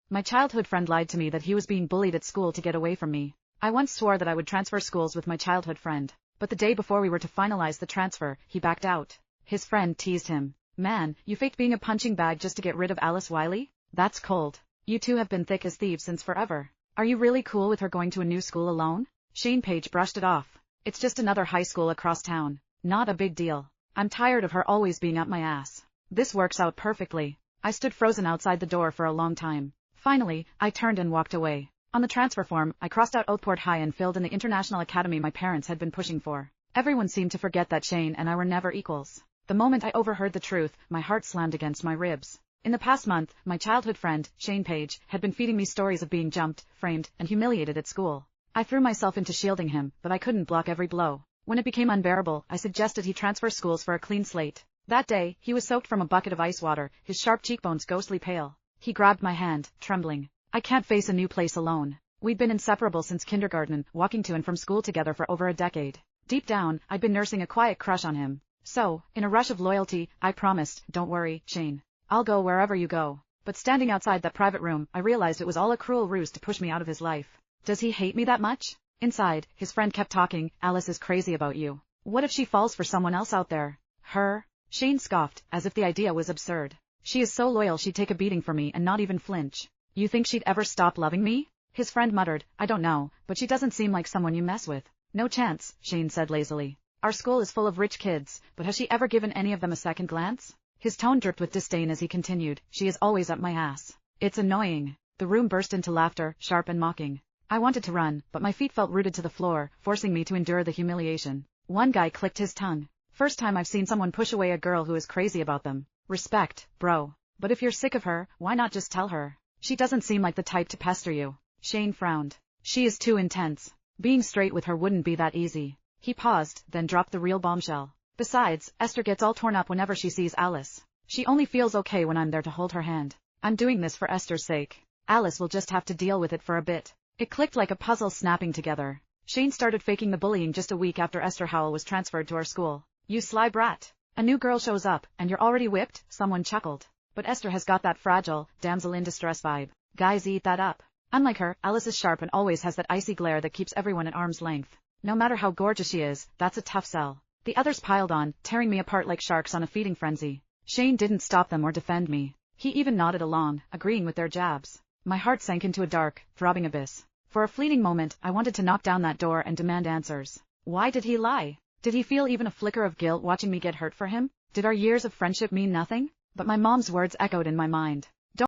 My childhood friend lied to me that he was being bullied at school to get away from me. I once swore that I would transfer schools with my childhood friend, but the day before we were to finalize the transfer, he backed out. His friend teased him. Man, you faked being a punching bag just to get rid of Alice Wiley? That's cold. You two have been thick as thieves since forever. Are you really cool with her going to a new school alone? Shane Page brushed it off. It's just another high school across town. Not a big deal. I'm tired of her always being up my ass. This works out perfectly. I stood frozen outside the door for a long time. Finally, I turned and walked away. On the transfer form, I crossed out Oathport High and filled in the international academy my parents had been pushing for. Everyone seemed to forget that Shane and I were never equals. The moment I overheard the truth, my heart slammed against my ribs. In the past month, my childhood friend, Shane Page, had been feeding me stories of being jumped, framed, and humiliated at school. I threw myself into shielding him, but I couldn't block every blow. When it became unbearable, I suggested he transfer schools for a clean slate. That day, he was soaked from a bucket of ice water, his sharp cheekbones ghostly pale. He grabbed my hand, trembling. I can't face a new place alone. We'd been inseparable since kindergarten, walking to and from school together for over a decade. Deep down, I'd been nursing a quiet crush on him. So, in a rush of loyalty, I promised, don't worry, Shane. I'll go wherever you go. But standing outside that private room, I realized it was all a cruel ruse to push me out of his life. Does he hate me that much? Inside, his friend kept talking, Alice is crazy about you. What if she falls for someone else out there? Her? Shane scoffed, as if the idea was absurd. She is so loyal she'd take a beating for me and not even flinch. You think she'd ever stop loving me? His friend muttered, I don't know, but she doesn't seem like someone you mess with. No chance, Shane said lazily. Our school is full of rich kids, but has she ever given any of them a second glance? His tone dripped with disdain as he continued, she is always up my ass. It's annoying. The room burst into laughter, sharp and mocking. I wanted to run, but my feet felt rooted to the floor, forcing me to endure the humiliation. One guy clicked his tongue. First time I've seen someone push away a girl who is crazy about them. Respect, bro. But if you're sick of her, why not just tell her? She doesn't seem like the type to pester you. Shane frowned. She is too intense. Being straight with her wouldn't be that easy. He paused, then dropped the real bombshell. Besides, Esther gets all torn up whenever she sees Alice. She only feels okay when I'm there to hold her hand. I'm doing this for Esther's sake. Alice will just have to deal with it for a bit. It clicked like a puzzle snapping together. Shane started faking the bullying just a week after Esther Howell was transferred to our school. You sly brat. A new girl shows up, and you're already whipped? Someone chuckled. But Esther has got that fragile, damsel in distress vibe. Guys eat that up. Unlike her, Alice is sharp and always has that icy glare that keeps everyone at arm's length. No matter how gorgeous she is, that's a tough sell. The others piled on, tearing me apart like sharks on a feeding frenzy. Shane didn't stop them or defend me. He even nodded along, agreeing with their jabs. My heart sank into a dark, throbbing abyss. For a fleeting moment, I wanted to knock down that door and demand answers. Why did he lie? Did he feel even a flicker of guilt watching me get hurt for him? Did our years of friendship mean nothing? But my mom's words echoed in my mind.